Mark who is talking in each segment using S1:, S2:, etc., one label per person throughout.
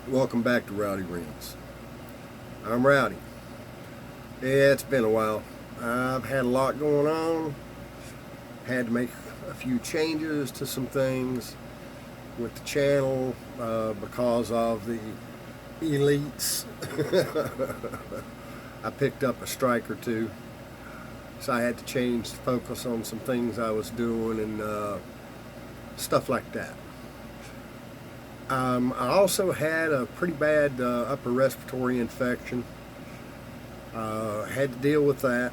S1: Welcome back to Rowdy Rings. I'm Rowdy. It's been a while. I've had a lot going on. Had to make a few changes to some things with the channel because of the elites. I picked up a strike or two, so I had to change the focus on some things I was doing and stuff like that. I also had a pretty bad upper respiratory infection. Had to deal with that.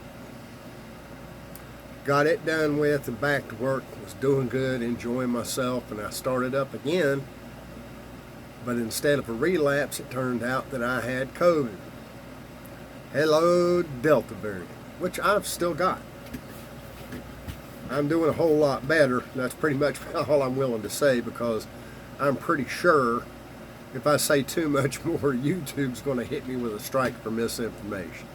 S1: Got it done with and back to work. Was doing good, enjoying myself, and I started up again. But instead of a relapse, it turned out that I had COVID. Hello, Delta variant, which I've still got. I'm doing a whole lot better. That's pretty much all I'm willing to say, because I'm pretty sure if I say too much more, YouTube's going to hit me with a strike for misinformation.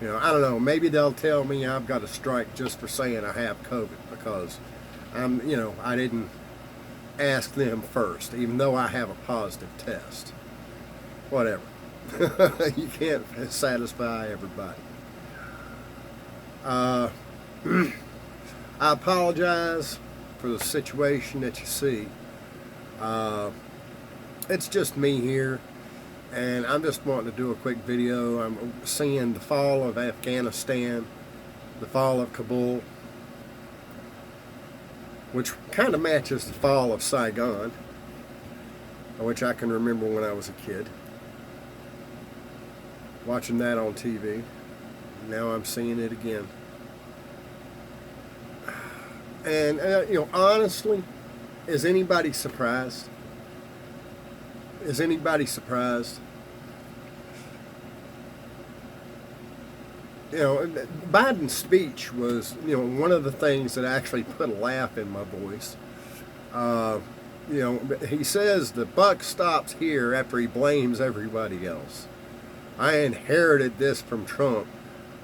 S1: You know, I don't know, maybe they'll tell me I've got a strike just for saying I have COVID, because I didn't ask them first, even though I have a positive test. Whatever. You can't satisfy everybody. I apologize for the situation that you see. It's just me here, and I'm just wanting to do a quick video. I'm seeing the fall of Afghanistan, the fall of Kabul, which kind of matches the fall of Saigon, which I can remember when I was a kid, watching that on TV. Now I'm seeing it again. And, honestly, is anybody surprised? Is anybody surprised? Biden's speech was, one of the things that actually put a laugh in my voice. He says the buck stops here after he blames everybody else. I inherited this from Trump.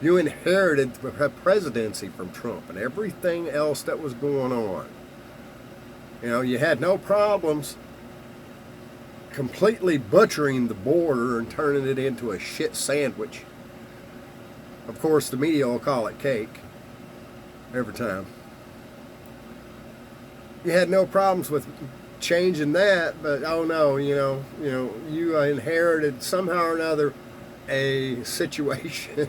S1: You inherited the presidency from Trump and everything else that was going on. You had no problems completely butchering the border and turning it into a shit sandwich. Of course, the media will call it cake every time. You had no problems with changing that, but oh no, you inherited somehow or another a situation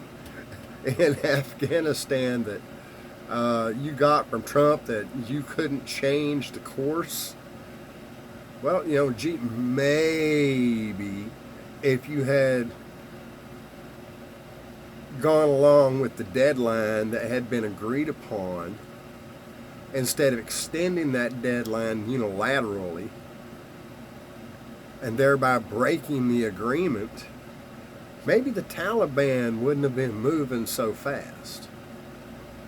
S1: in Afghanistan that you got from Trump that you couldn't change the course. Well, gee, maybe if you had gone along with the deadline that had been agreed upon, instead of extending that deadline unilaterally and thereby breaking the agreement, maybe the Taliban wouldn't have been moving so fast.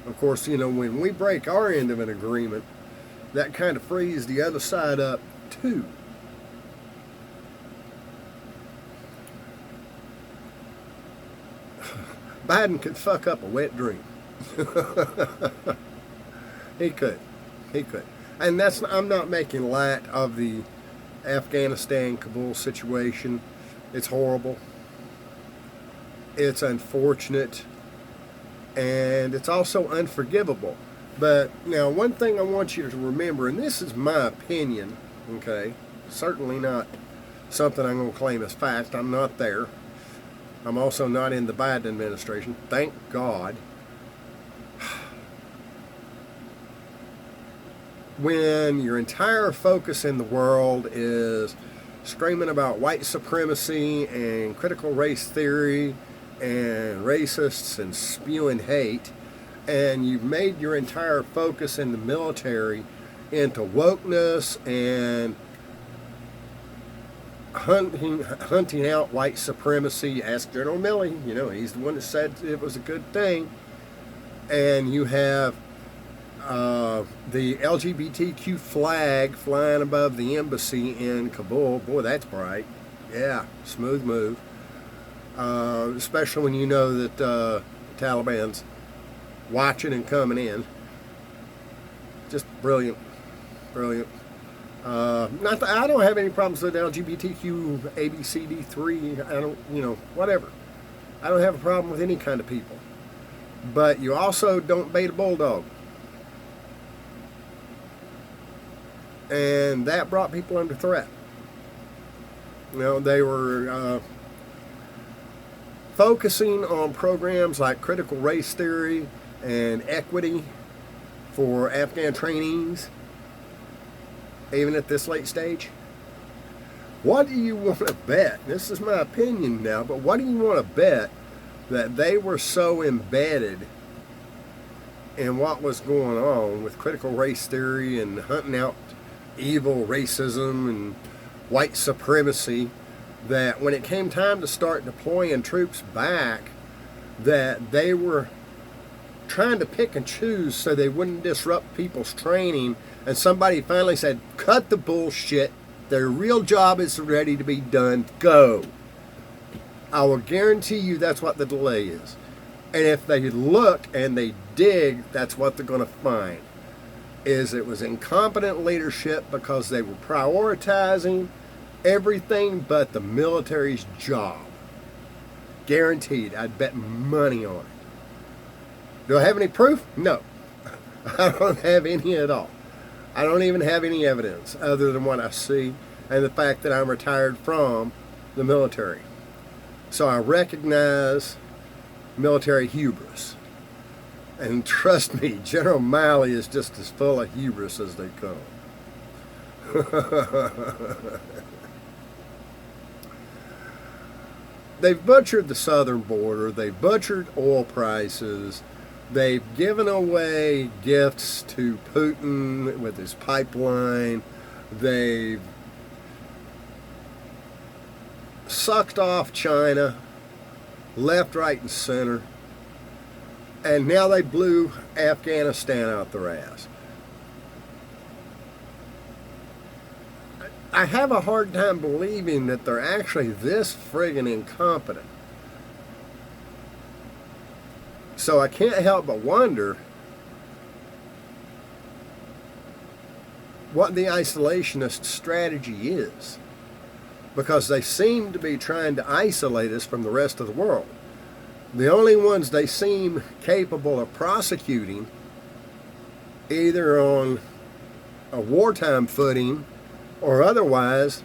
S1: Of course, when we break our end of an agreement, that kind of frees the other side up too. Biden could fuck up a wet dream. He could. And I'm not making light of the Afghanistan Kabul situation. It's horrible. It's unfortunate. And it's also unforgivable. But now, one thing I want you to remember, and this is my opinion, okay? Certainly not something I'm going to claim as fact. I'm not there. I'm also not in the Biden administration. Thank God. When your entire focus in the world is screaming about white supremacy and critical race theory and racists and spewing hate, and you've made your entire focus in the military into wokeness and hunting out white supremacy. Ask General Milley, he's the one that said it was a good thing. And you have the LGBTQ flag flying above the embassy in Kabul. Boy, that's bright. Yeah, smooth move. Especially when you know that the Taliban's watching and coming in. Just brilliant. Not that I don't have any problems with LGBTQ, ABCD3. I don't, whatever. I don't have a problem with any kind of people. But you also don't bait a bulldog. And that brought people under threat. They were focusing on programs like critical race theory and equity for Afghan trainees, even at this late stage. What do you want to bet? This is my opinion now, but what do you want to bet that they were so embedded in what was going on with critical race theory and hunting out evil racism and white supremacy, that when it came time to start deploying troops back, that they were trying to pick and choose so they wouldn't disrupt people's training, and somebody finally said, cut the bullshit, their real job is ready to be done, go. I will guarantee you that's what the delay is. And if they look and they dig, that's what they're going to find, is it was incompetent leadership because they were prioritizing everything but the military's job. Guaranteed. I'd bet money on it. Do I have any proof? No. I don't have any at all. I don't even have any evidence other than what I see and the fact that I'm retired from the military. So I recognize military hubris. And trust me, General Miley is just as full of hubris as they come. They've butchered the southern border. They've butchered oil prices. They've given away gifts to Putin with his pipeline. They've sucked off China, left, right, and center. And now they blew Afghanistan out their ass. I have a hard time believing that they're actually this friggin' incompetent. So I can't help but wonder what the isolationist strategy is, because they seem to be trying to isolate us from the rest of the world. The only ones they seem capable of prosecuting, either on a wartime footing or otherwise,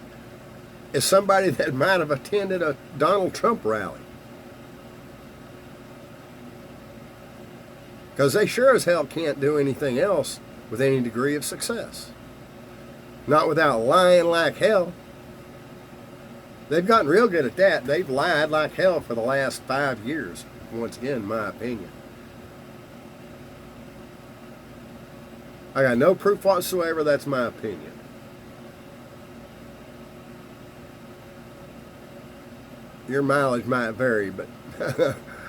S1: is somebody that might have attended a Donald Trump rally. Because they sure as hell can't do anything else with any degree of success. Not without lying like hell. They've gotten real good at that. They've lied like hell for the last 5 years, once again, in my opinion. I got no proof whatsoever, that's my opinion. Your mileage might vary, but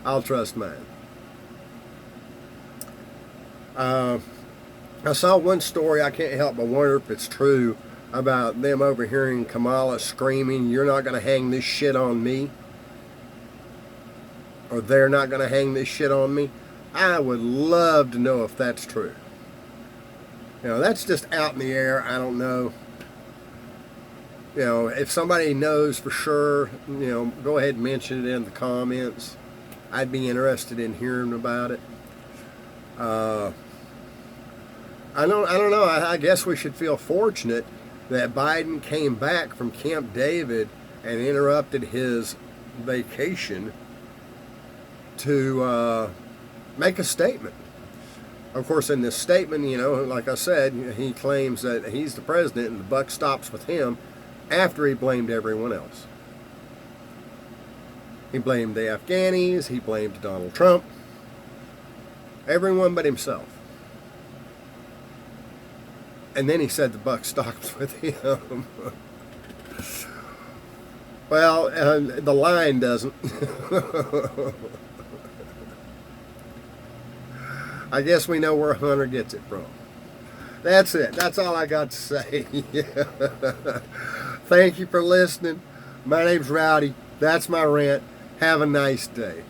S1: I'll trust mine. I saw one story, I can't help but wonder if it's true, about them overhearing Kamala screaming, "You're not going to hang this shit on me," or "They're not going to hang this shit on me." I would love to know if that's true. That's just out in the air. I don't know. If somebody knows for sure, go ahead and mention it in the comments. I'd be interested in hearing about it. I don't know. I guess we should feel fortunate that Biden came back from Camp David and interrupted his vacation to make a statement. Of course, in this statement, like I said, he claims that he's the president and the buck stops with him after he blamed everyone else. He blamed the Afghanis, he blamed Donald Trump, everyone but himself. And then he said the buck stops with him. Well, the line doesn't. I guess we know where Hunter gets it from. That's it. That's all I got to say. Thank you for listening. My name's Rowdy. That's my rant. Have a nice day.